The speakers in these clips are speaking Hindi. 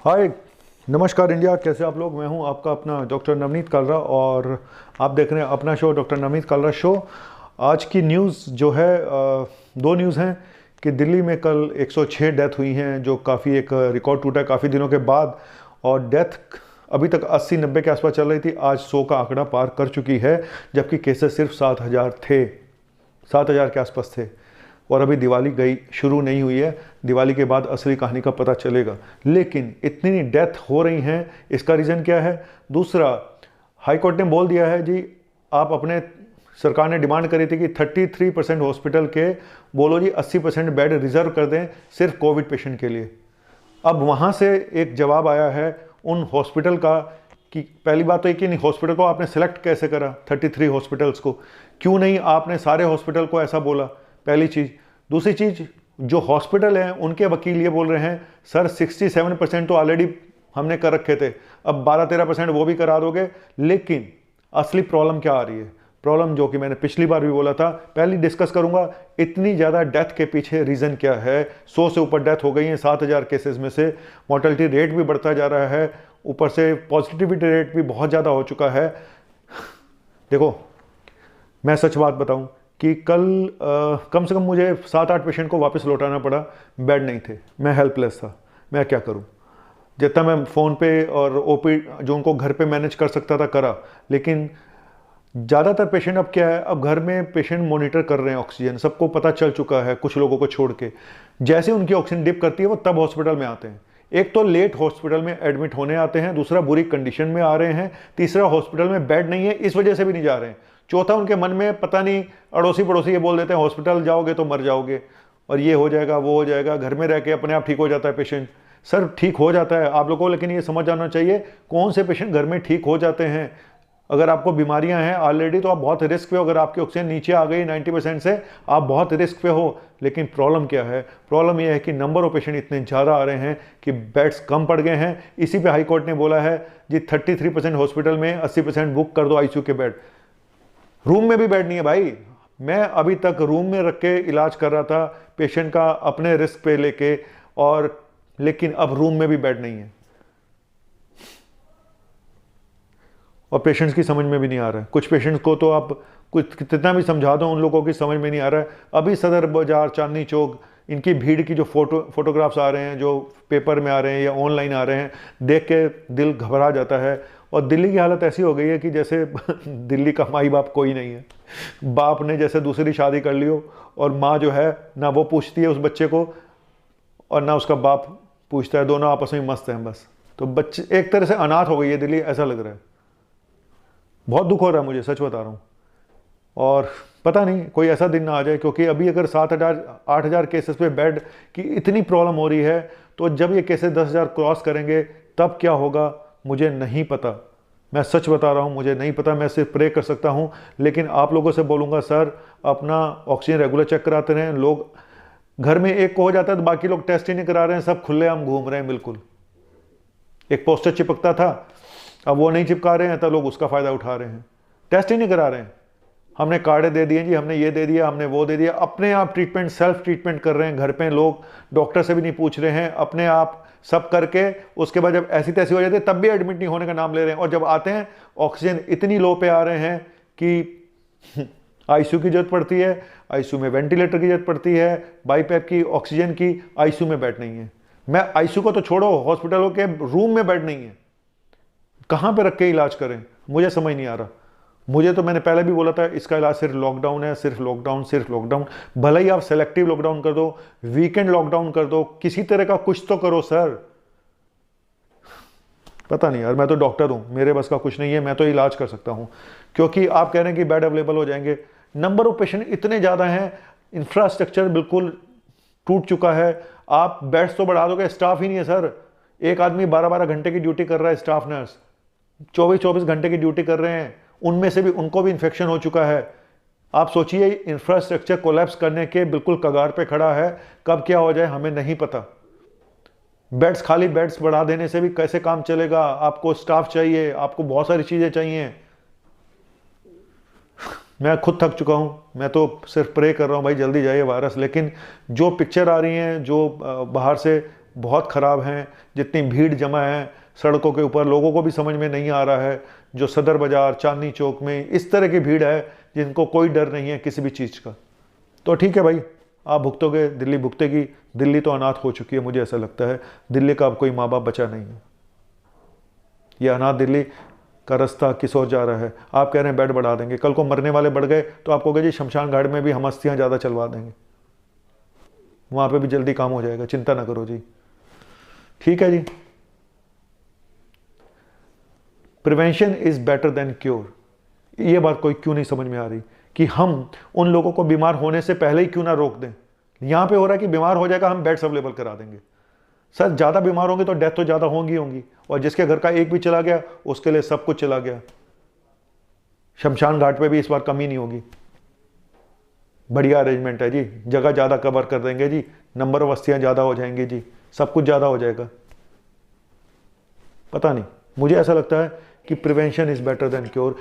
हाय, नमस्कार इंडिया। कैसे आप लोग? मैं हूं आपका अपना डॉक्टर नवनीत कालरा और आप देख रहे हैं अपना show doctor Navneet Kalra show. आज की न्यूज़ जो है दो न्यूज़ हैं कि दिल्ली में कल 106 डेथ हुई हैं, जो काफ़ी एक रिकॉर्ड टूटा है काफ़ी दिनों के बाद। और डेथ अभी तक 80-90 के आसपास चल रही थी, आज 100 का आंकड़ा पार कर चुकी है, जबकि केसेस सिर्फ 7,000 थे, 7,000 के आसपास थे। और अभी दिवाली गई शुरू नहीं हुई है, दिवाली के बाद असली कहानी का पता चलेगा। लेकिन इतनी डेथ हो रही हैं, इसका रीज़न क्या है? दूसरा, हाई कोर्ट ने बोल दिया है जी, आप अपने सरकार ने डिमांड करी थी कि 33% हॉस्पिटल के बोलो जी 80% बेड रिजर्व कर दें सिर्फ कोविड पेशेंट के लिए। अब वहाँ से एक जवाब आया है उन हॉस्पिटल का कि पहली बात तो एक ही, हॉस्पिटल को आपने सेलेक्ट कैसे करा? 33 हॉस्पिटल्स को क्यों नहीं आपने सारे हॉस्पिटल को ऐसा बोला? पहली चीज़। दूसरी चीज़, जो हॉस्पिटल हैं उनके वकील ये बोल रहे हैं सर 67% तो ऑलरेडी हमने कर रखे थे, अब 12-13% वो भी करा दोगे। लेकिन असली प्रॉब्लम क्या आ रही है? प्रॉब्लम जो कि मैंने पिछली बार भी बोला था, पहले डिस्कस करूंगा, इतनी ज़्यादा डेथ के पीछे रीज़न क्या है? 100 से ऊपर डेथ हो गई हैं 7,000 केसेस में से, मोर्टेलिटी रेट भी बढ़ता जा रहा है, ऊपर से पॉजिटिविटी रेट भी बहुत ज़्यादा हो चुका है। देखो, मैं सच बात बताऊं कि कल कम से कम मुझे 7-8 पेशेंट को वापस लौटाना पड़ा, बेड नहीं थे, मैं हेल्पलेस था, मैं क्या करूं? जितना मैं फ़ोन पे और ओपी जो उनको घर पे मैनेज कर सकता था करा। लेकिन ज़्यादातर पेशेंट अब क्या है, अब घर में पेशेंट मॉनिटर कर रहे हैं ऑक्सीजन, सबको पता चल चुका है, कुछ लोगों को छोड़ के। जैसे उनकी ऑक्सीजन डिप करती है वो तब हॉस्पिटल में आते हैं। एक तो लेट हॉस्पिटल में एडमिट होने आते हैं, दूसरा बुरी कंडीशन में आ रहे हैं, तीसरा हॉस्पिटल में बेड नहीं है इस वजह से भी नहीं जा रहे हैं, चौथा उनके मन में पता नहीं अड़ोसी पड़ोसी ये बोल देते हैं हॉस्पिटल जाओगे तो मर जाओगे और ये हो जाएगा वो हो जाएगा, घर में रह के अपने आप ठीक हो जाता है पेशेंट। सर ठीक हो जाता है आप लोगों को, लेकिन ये समझ आना चाहिए कौन से पेशेंट घर में ठीक हो जाते हैं। अगर आपको बीमारियां हैं ऑलरेडी तो आप बहुत रिस्क पे हो, अगर आपकी ऑक्सीजन नीचे आ गई 90% से आप बहुत रिस्क पे हो। लेकिन प्रॉब्लम क्या है? प्रॉब्लम यह है कि नंबर ऑफ पेशेंट इतने ज़्यादा आ रहे हैं कि बेड्स कम पड़ गए हैं। इसी पे हाई कोर्ट ने बोला है जी 33% हॉस्पिटल में 80% बुक कर दो आईसीयू के बेड। रूम में भी बेड नहीं है भाई। मैं अभी तक रूम में रख के इलाज कर रहा था पेशेंट का अपने रिस्क पे लेके, और लेकिन अब रूम में भी बेड नहीं है और पेशेंट्स की समझ में भी नहीं आ रहा है। कुछ पेशेंट्स को तो आप कुछ कितना भी समझा दो उन लोगों की समझ में नहीं आ रहा है। अभी सदर बाजार, चांदनी चौक, इनकी भीड़ की जो फोटोग्राफ्स आ रहे हैं, जो पेपर में आ रहे हैं या ऑनलाइन आ रहे हैं, देख के दिल घबरा जाता है। और दिल्ली की हालत ऐसी हो गई है कि जैसे दिल्ली का माई बाप कोई नहीं है। बाप ने जैसे दूसरी शादी कर ली हो और माँ जो है ना वो पूछती है उस बच्चे को और ना उसका बाप पूछता है, दोनों आपस में मस्त हैं बस। तो बच्चे एक तरह से अनाथ हो गई है दिल्ली, ऐसा लग रहा है। बहुत दुख हो रहा है मुझे, सच बता रहा हूँ। और पता नहीं कोई ऐसा दिन ना आ जाए, क्योंकि अभी अगर 7,000-8,000 केसेस पे बेड की इतनी प्रॉब्लम हो रही है, तो जब ये केसेस 10,000 क्रॉस करेंगे तब क्या होगा मुझे नहीं पता। मैं सच बता रहा हूँ, मुझे नहीं पता। मैं सिर्फ प्रे कर सकता हूँ। लेकिन आप लोगों से बोलूँगा सर, अपना ऑक्सीजन रेगुलर चेक कराते रहें। लोग घर में एक को हो जाता है तो बाकी लोग टेस्ट ही नहीं करा रहे हैं, सब खुलेआम घूम रहे हैं। बिल्कुल एक पोस्टर चिपकता था, अब वो नहीं चिपका रहे हैं तो लोग उसका फ़ायदा उठा रहे हैं, टेस्ट ही नहीं करा रहे हैं। हमने कार्ड दे दिए जी, हमने ये दे दिया, हमने वो दे दिया, अपने आप ट्रीटमेंट, सेल्फ ट्रीटमेंट कर रहे हैं घर पे लोग, डॉक्टर से भी नहीं पूछ रहे हैं, अपने आप सब करके उसके बाद जब ऐसी तैसी हो जाती है तब भी एडमिट नहीं होने का नाम ले रहे हैं। और जब आते हैं ऑक्सीजन इतनी लो पे आ रहे हैं कि आईसीयू की जरूरत पड़ती है, आईसीयू में वेंटिलेटर की जरूरत पड़ती है, बाईपैप की, ऑक्सीजन की, आईसीयू में बेड नहीं है। मैं आईसीयू को तो छोड़ो, हॉस्पिटलों के रूम में बेड नहीं है, कहां पे रख के इलाज करें मुझे समझ नहीं आ रहा। मुझे तो मैंने पहले भी बोला था इसका इलाज सिर्फ लॉकडाउन है, सिर्फ लॉकडाउन, सिर्फ लॉकडाउन। भले ही आप सेलेक्टिव लॉकडाउन कर दो, वीकेंड लॉकडाउन कर दो, किसी तरह का कुछ तो करो सर। पता नहीं यार, मैं तो डॉक्टर हूं, मेरे बस का कुछ नहीं है, मैं तो इलाज कर सकता हूं। क्योंकि आप कह रहे हैं कि बेड अवेलेबल हो जाएंगे, नंबर ऑफ पेशेंट इतने ज़्यादा हैं, इंफ्रास्ट्रक्चर बिल्कुल टूट चुका है। आप बेड्स तो बढ़ा दोगे, स्टाफ ही नहीं है सर। एक आदमी 12-12 घंटे की ड्यूटी कर रहा है, स्टाफ नर्स 24-24 घंटे की ड्यूटी कर रहे हैं, उनमें से भी उनको भी इन्फेक्शन हो चुका है। आप सोचिए, इंफ्रास्ट्रक्चर कोलैप्स करने के बिल्कुल कगार पे खड़ा है, कब क्या हो जाए हमें नहीं पता। बेड्स, खाली बेड्स बढ़ा देने से भी कैसे काम चलेगा? आपको स्टाफ चाहिए, आपको बहुत सारी चीज़ें चाहिए। मैं खुद थक चुका हूं, मैं तो सिर्फ प्रे कर रहा हूं भाई जल्दी जाइए वायरस। लेकिन जो पिक्चर आ रही हैं, जो बाहर से बहुत ख़राब हैं, जितनी भीड़ जमा है सड़कों के ऊपर, लोगों को भी समझ में नहीं आ रहा है। जो सदर बाज़ार, चांदनी चौक में इस तरह की भीड़ है जिनको कोई डर नहीं है किसी भी चीज़ का। तो ठीक है भाई, आप भुगतोगे, दिल्ली भुगतेगी। दिल्ली तो अनाथ हो चुकी है, मुझे ऐसा लगता है। दिल्ली का अब कोई माँ बाप बचा नहीं है। ये अनाथ दिल्ली का रास्ता किस ओर जा रहा है। आप कह रहे हैं बेड बढ़ा देंगे, कल को मरने वाले बढ़ गए तो आप कहोगे जी शमशान घाट में भी हम अस्थियाँ ज़्यादा चलवा देंगे, वहाँ पे भी जल्दी काम हो जाएगा, चिंता ना करो जी। ठीक है जी। Prevention is better than cure. ये बात कोई क्यों नहीं समझ में आ रही कि हम उन लोगों को बीमार होने से पहले ही क्यों ना रोक दें। यहाँ पे हो रहा है कि बीमार हो जाएगा हम बेड्स अवेलेबल करा देंगे। सर ज़्यादा बीमार होंगे तो डेथ तो ज़्यादा होंगी, और जिसके घर का एक भी चला गया उसके लिए सब कुछ चला गया। शमशान घाट पे भी इस बार कमी नहीं होगी। बढ़िया अरेंजमेंट है जी, जगह ज़्यादा कवर कर देंगे जी, नंबर ऑफ अस्थियाँ ज़्यादा हो जाएंगी जी, सब कुछ ज़्यादा हो जाएगा। पता नहीं, मुझे ऐसा लगता है कि prevention is better than cure.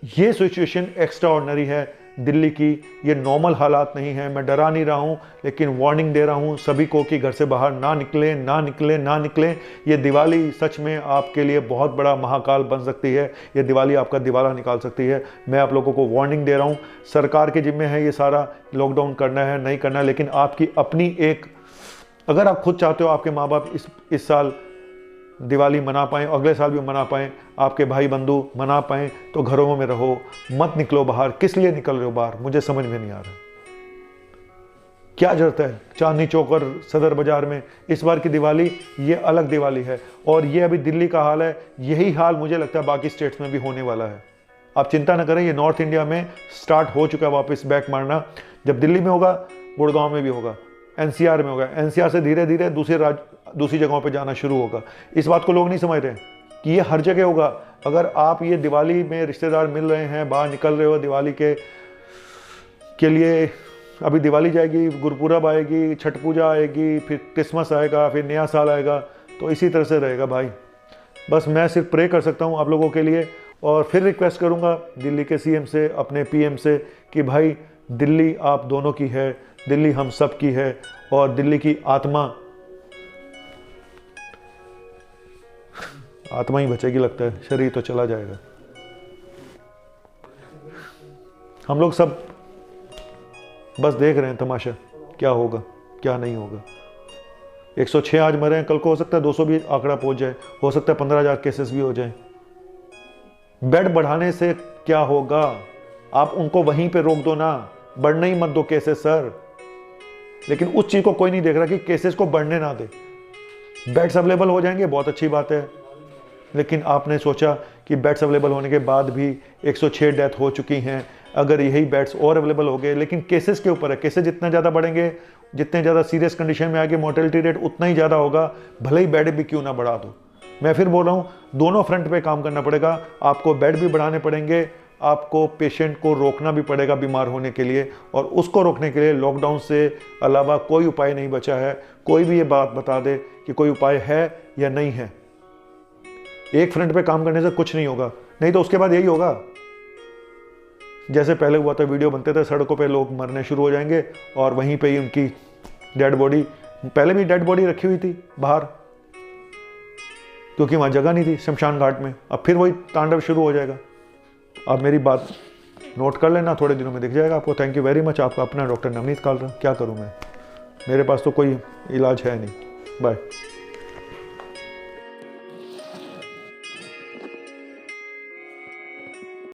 ये सिचुएशन एक्स्ट्रा ऑर्डिनरी है दिल्ली की, ये नॉर्मल हालात नहीं है। मैं डरा नहीं रहा हूँ, लेकिन वार्निंग दे रहा हूँ सभी को कि घर से बाहर ना निकलें, ना निकलें, ना निकलें। ये दिवाली सच में आपके लिए बहुत बड़ा महाकाल बन सकती है। ये दिवाली आपका दिवाला निकाल सकती है। मैं आप लोगों को वार्निंग दे रहा हूँ। सरकार के जिम्मे है ये सारा लॉकडाउन करना है नहीं करना, लेकिन आपकी अपनी एक, अगर आप खुद चाहते हो आपके माँ बाप इस साल दिवाली मना पाएँ, अगले साल भी मना पाएँ, आपके भाई बंधु मना पाएँ, तो घरों में रहो, मत निकलो बाहर। किस लिए निकल रहे हो बाहर, मुझे समझ में नहीं आ रहा। क्या जरूरत है चांदनी चौक और सदर बाजार में। इस बार की दिवाली ये अलग दिवाली है, और ये अभी दिल्ली का हाल है, यही हाल मुझे लगता है बाकी स्टेट्स में भी होने वाला है। आप चिंता ना करें, ये नॉर्थ इंडिया में स्टार्ट हो चुका है वापस बैक मारना। जब दिल्ली में होगा, गुड़गांव में भी होगा, एनसीआर में होगा, एनसीआर से धीरे धीरे दूसरी जगहों पे जाना शुरू होगा। इस बात को लोग नहीं समझ रहे कि ये हर जगह होगा। अगर आप ये दिवाली में रिश्तेदार मिल रहे हैं, बाहर निकल रहे हो दिवाली के लिए, अभी दिवाली जाएगी, गुरपुरब आएगी, छठ पूजा आएगी, फिर क्रिसमस आएगा, फिर नया साल आएगा, तो इसी तरह से रहेगा भाई। बस मैं सिर्फ प्रे कर सकता हूँ आप लोगों के लिए, और फिर रिक्वेस्ट करूँगा दिल्ली के सीएम से, अपने पीएम से, कि भाई दिल्ली आप दोनों की है, दिल्ली हम सब की है, और दिल्ली की आत्मा ही बचेगी लगता है, शरीर तो चला जाएगा। हम लोग सब बस देख रहे हैं तमाशा, क्या होगा क्या नहीं होगा। 106 आज मरे हैं, कल को हो सकता है 200 भी आंकड़ा पहुंच जाए, हो सकता है 15,000 केसेस भी हो जाए। बेड बढ़ाने से क्या होगा, आप उनको वहीं पे रोक दो ना, बढ़ने ही मत दो केसेस सर। लेकिन उस चीज को कोई नहीं देख रहा कि केसेस को बढ़ने ना दे। बेड्स अवेलेबल हो जाएंगे, बहुत अच्छी बात है, लेकिन आपने सोचा कि बेड्स अवेलेबल होने के बाद भी 106 डेथ हो चुकी हैं, अगर यही बेड्स और अवेलेबल हो गए, लेकिन केसेस के ऊपर है। केसेस जितना ज़्यादा बढ़ेंगे, जितने ज़्यादा सीरियस कंडीशन में आगे मोर्टेलिटी रेट उतना ही ज़्यादा होगा, भले ही बेड भी क्यों ना बढ़ा दो। मैं फिर बोल रहा हूँ, दोनों फ्रंट पे काम करना पड़ेगा। आपको बेड भी बढ़ाने पड़ेंगे, आपको पेशेंट को रोकना भी पड़ेगा बीमार होने के लिए, और उसको रोकने के लिए लॉकडाउन से अलावा कोई उपाय नहीं बचा है। कोई भी ये बात बता दे कि कोई उपाय है या नहीं है। एक फ्रंट पे काम करने से कुछ नहीं होगा, नहीं तो उसके बाद यही होगा जैसे पहले हुआ था, वीडियो बनते थे, सड़कों पे लोग मरने शुरू हो जाएंगे, और वहीं पे ही उनकी डेड बॉडी, पहले भी डेड बॉडी रखी हुई थी बाहर क्योंकि वहाँ जगह नहीं थी शमशान घाट में, अब फिर वही तांडव शुरू हो जाएगा। आप मेरी बात नोट कर लेना, थोड़े दिनों में दिख जाएगा आपको। Thank you very much. आपका अपना डॉक्टर नवनीत कालरा। क्या करूँ मैं, मेरे पास तो कोई इलाज है नहीं। बाय।